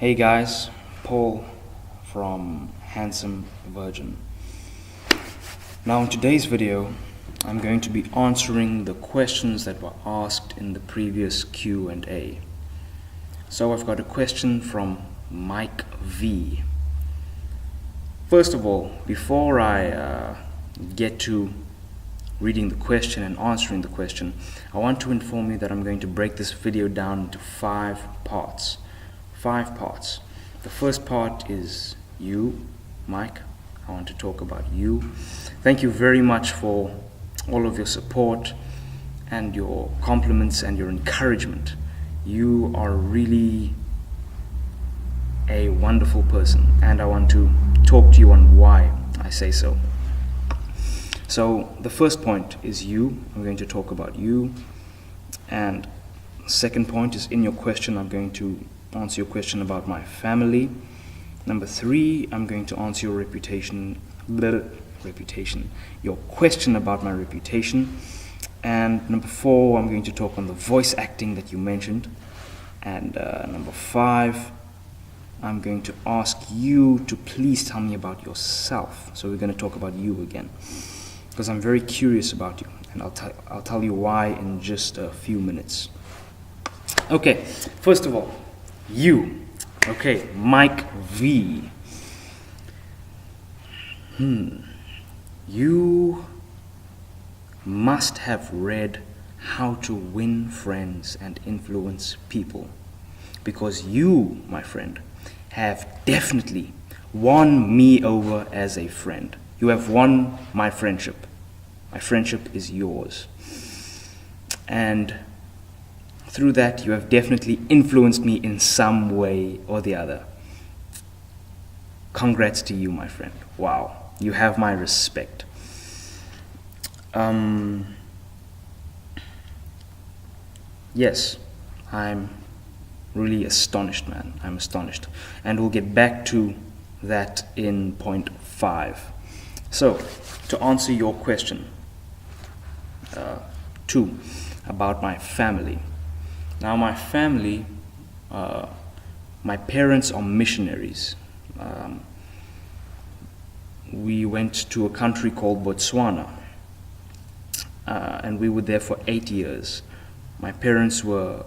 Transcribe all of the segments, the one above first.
Hey guys, Paul from Handsome Virgin. Now in today's video, I'm going to be answering the questions that were asked in the previous Q&A. So I've got a question from Mike V. First of all, before I get to reading the question and answering the question, I want to inform you that I'm going to break this video down into 5 parts. 5 parts. The first part is you, Mike. I want to talk about you. Thank you very much for all of your support and your compliments and your encouragement. You are really a wonderful person, and I want to talk to you on why I say so. So the first point is you. I'm going to talk about you. And second point is in your question, I'm going to answer your question about my family. Number 3, I'm going to answer your your question about my reputation. And number 4, I'm going to talk on the voice acting that you mentioned. And number 5, I'm going to ask you to please tell me about yourself. So we're going to talk about you again, because I'm very curious about you, and I'll tell you why in just a few minutes. Okay, first of all, you. Okay, Mike V. You must have read How to Win Friends and Influence People, because you, my friend, have definitely won me over as a friend. You have won my friendship. My friendship is yours. And through that, you have definitely influenced me in some way or the other. Congrats to you, my friend. Wow, you have my respect. Yes, I'm really astonished, man. I'm astonished. And we'll get back to that in point 5. So, to answer your question, 2, about my family. Now, my family, my parents are missionaries. We went to a country called Botswana, and we were there for 8 years. My parents were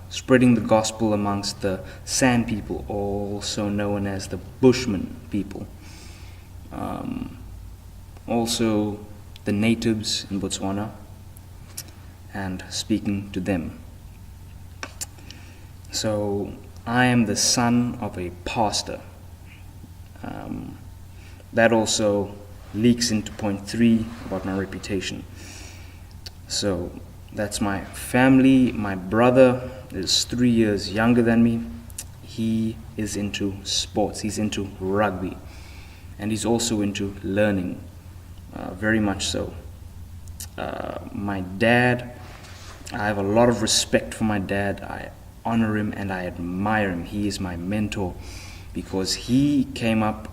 spreading the gospel amongst the San people, also known as the Bushman people. Also the natives in Botswana, and speaking to them. So I am the son of a pastor. That also leaks into point 3 about my reputation. So that's my family. My brother is 3 years younger than me. He is into sports. He's into rugby. And he's also into learning, very much so. My dad, I have a lot of respect for my dad. I honor him and I admire him. He is my mentor, because he came up,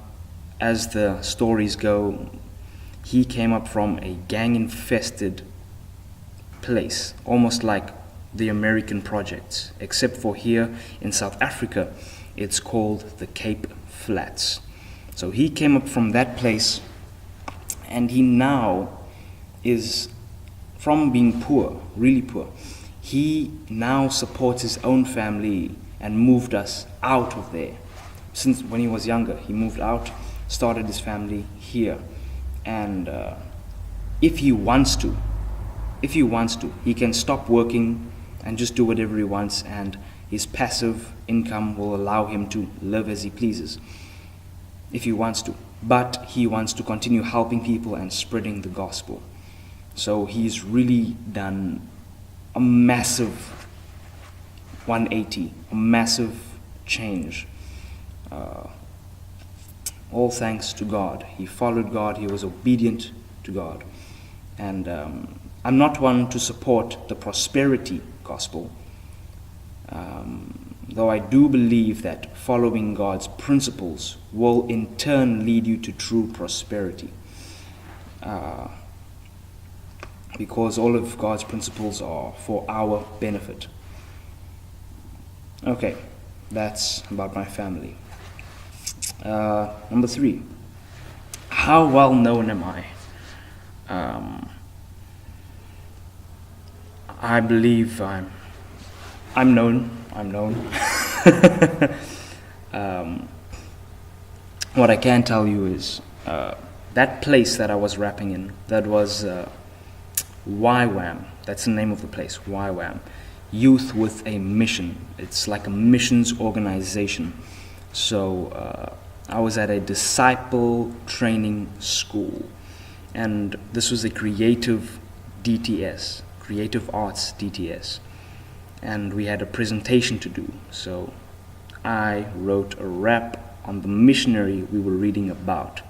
as the stories go, he came up from a gang-infested place, almost like the American projects, except for here in South Africa, it's called the Cape Flats. So he came up from that place, and he now is, from being poor, really poor, he now supports his own family and moved us out of there. Since when he was younger, he moved out, started his family here. And if he wants to, he can stop working and just do whatever he wants, and his passive income will allow him to live as he pleases, if he wants to. But he wants to continue helping people and spreading the gospel. So he's really done a massive 180, a massive change. All thanks to God. He followed God, he was obedient to God. And I'm not one to support the prosperity gospel, though I do believe that following God's principles will in turn lead you to true prosperity. Because all of God's principles are for our benefit. Okay, that's about my family. Number 3, how well known am I? I believe I'm known. What I can tell you is that place that I was rapping in, that was YWAM. That's the name of the place, YWAM. Youth with a Mission. It's like a missions organization. So I was at a disciple training school, and this was a creative DTS, creative arts DTS, and we had a presentation to do. So I wrote a rap on the missionary we were reading about.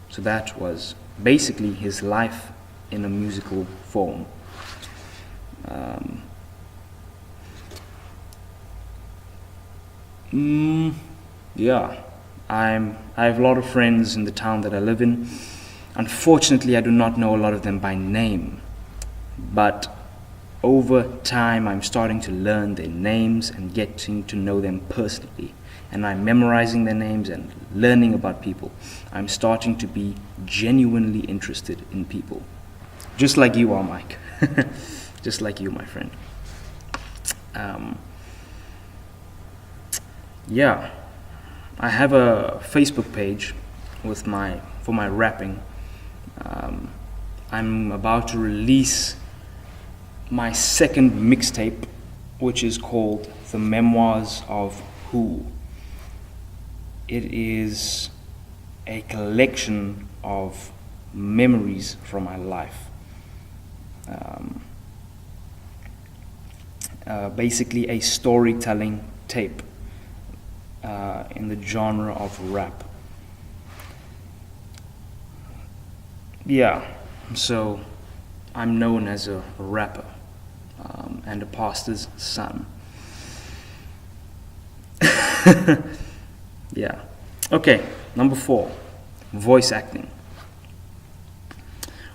So that was basically his life in a musical form. Yeah, I have a lot of friends in the town that I live in. Unfortunately, I do not know a lot of them by name, but over time I'm starting to learn their names and getting to know them personally, and I'm memorizing their names and learning about people. I'm starting to be genuinely interested in people, just like you are, Mike. Just like you, my friend. Yeah, I have a Facebook page for my rapping. I'm about to release my second mixtape, which is called The Memoirs of Who. It is a collection of memories from my life. Basically a storytelling tape in the genre of rap. Yeah, so I'm known as a rapper and a pastor's son. Yeah. Okay, number 4, voice acting.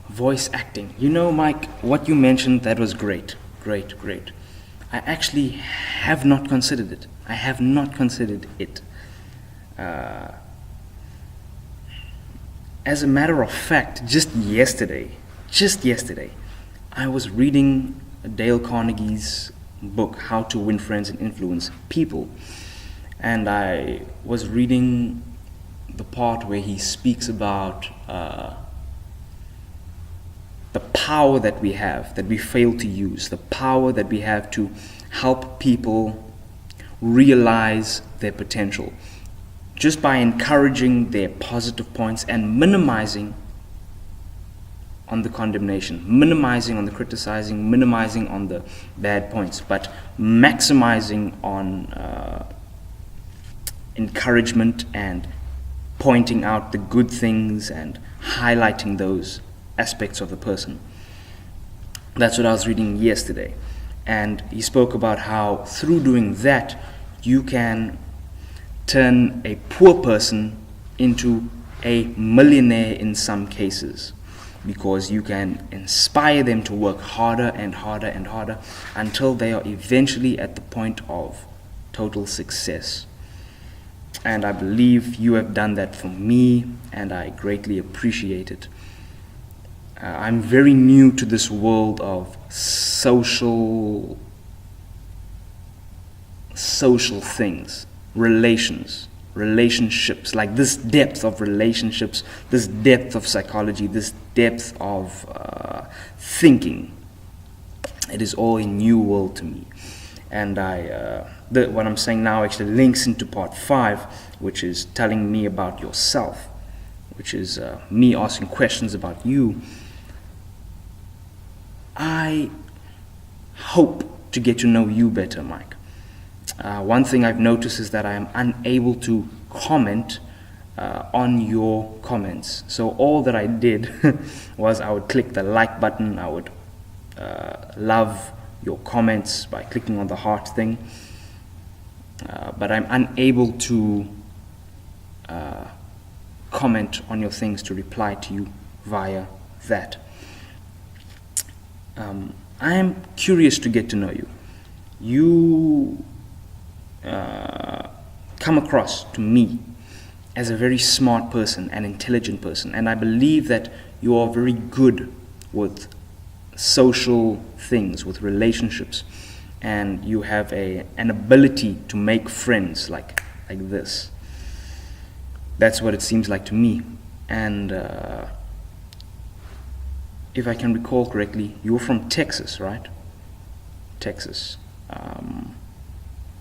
Voice acting. You know, Mike, what you mentioned, that was great. I actually have not considered it. I have not considered it. As a matter of fact, just yesterday, I was reading Dale Carnegie's book, How to Win Friends and Influence People. And I was reading the part where he speaks about the power that we have, that we fail to use, the power that we have to help people realize their potential, just by encouraging their positive points and minimizing on the condemnation, minimizing on the criticizing, minimizing on the bad points, but maximizing on encouragement and pointing out the good things and highlighting those aspects of the person. That's what I was reading yesterday. And he spoke about how through doing that, you can turn a poor person into a millionaire in some cases, because you can inspire them to work harder and harder and harder until they are eventually at the point of total success. And I believe you have done that for me, and I greatly appreciate it. I'm very new to this world of social things, relationships, like this depth of relationships, this depth of psychology, this depth of thinking. It is all a new world to me. And what I'm saying now actually links into part 5, which is telling me about yourself, which is me asking questions about you. I hope to get to know you better, Mike. One thing I've noticed is that I am unable to comment on your comments. So all that I did was I would click the like button, I would love your comments by clicking on the heart thing, but I'm unable to comment on your things, to reply to you via that. I am curious to get to know you. You come across to me as a very smart person, an intelligent person, and I believe that you are very good with social things, with relationships, and you have an ability to make friends like this. That's what it seems like to me. And if I can recall correctly, you're from Texas, right? Texas.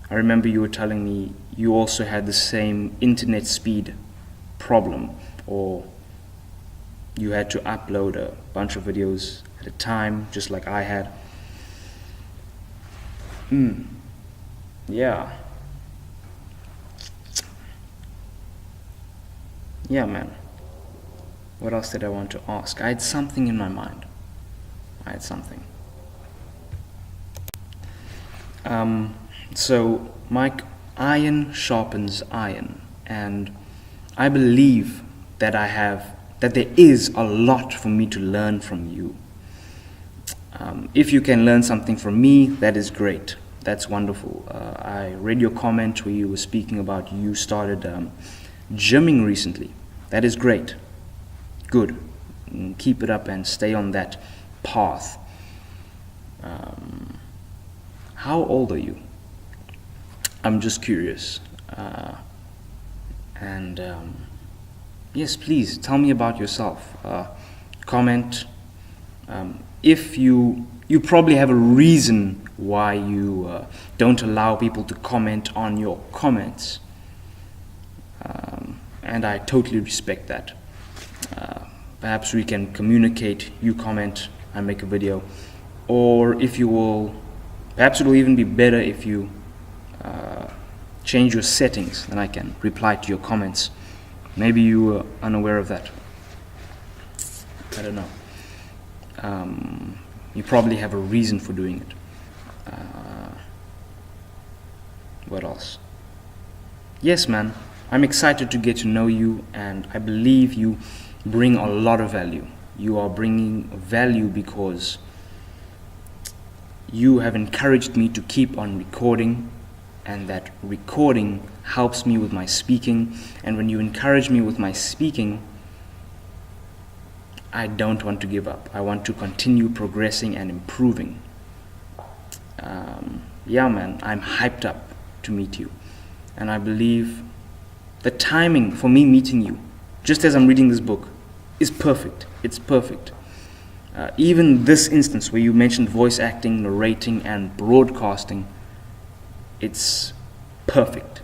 I remember you were telling me you also had the same internet speed problem, or you had to upload a bunch of videos at a time, just like I had. Yeah. Yeah, man. What else did I want to ask? I had something in my mind. So, Mike, iron sharpens iron, and I believe that there is a lot for me to learn from you. If you can learn something from me, that is great. That's wonderful. I read your comment where you were speaking about you started gymming recently. That is great. Good. Keep it up and stay on that path. How old are you? I'm just curious. Yes, please tell me about yourself. Comment. If you probably have a reason why you don't allow people to comment on your comments, and I totally respect that. Perhaps we can communicate. You comment, I make a video, or if you will, perhaps it will even be better if you change your settings, then I can reply to your comments. Maybe you were unaware of that. I don't know. You probably have a reason for doing it. What else? Yes, man. I'm excited to get to know you, and I believe you bring a lot of value. You are bringing value because you have encouraged me to keep on recording, and that recording helps me with my speaking. And when you encourage me with my speaking, I don't want to give up. I want to continue progressing and improving. Yeah, man, I'm hyped up to meet you. And I believe the timing for me meeting you, just as I'm reading this book, is perfect. It's perfect. Even this instance where you mentioned voice acting, narrating, and broadcasting, it's perfect.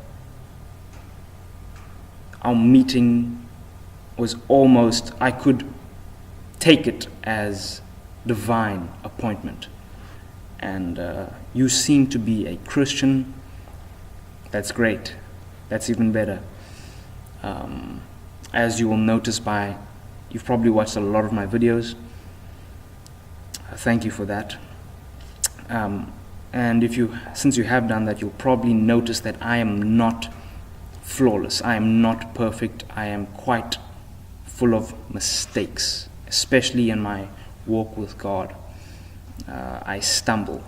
Our meeting was almost, I could take it as divine appointment. And you seem to be a Christian. That's great. That's even better. As you will notice you've probably watched a lot of my videos. Thank you for that. And since you have done that, you'll probably notice that I am not flawless. I am not perfect. I am quite full of mistakes, especially in my walk with God. I stumble.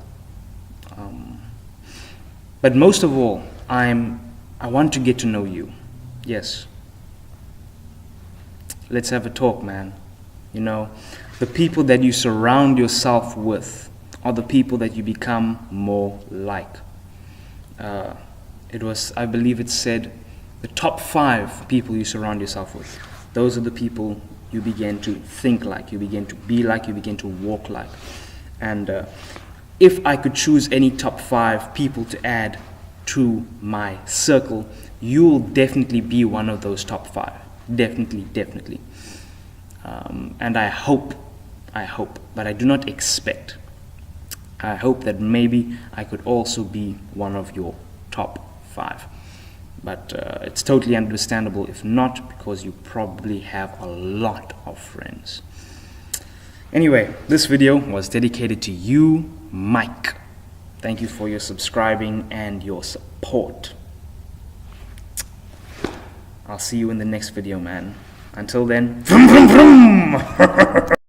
But most of all, I want to get to know you. Yes. Let's have a talk, man. You know, the people that you surround yourself with are the people that you become more like. I believe it said, the top 5 people you surround yourself with, those are the people you begin to think like, you begin to be like, you begin to walk like. And if I could choose any top 5 people to add to my circle, you'll definitely be one of those top 5. Definitely. And I hope, but I do not expect. I hope that maybe I could also be one of your top 5. But it's totally understandable if not, because you probably have a lot of friends. Anyway, this video was dedicated to you, Mike. Thank you for your subscribing and your support. I'll see you in the next video, man. Until then, vroom, vroom, vroom.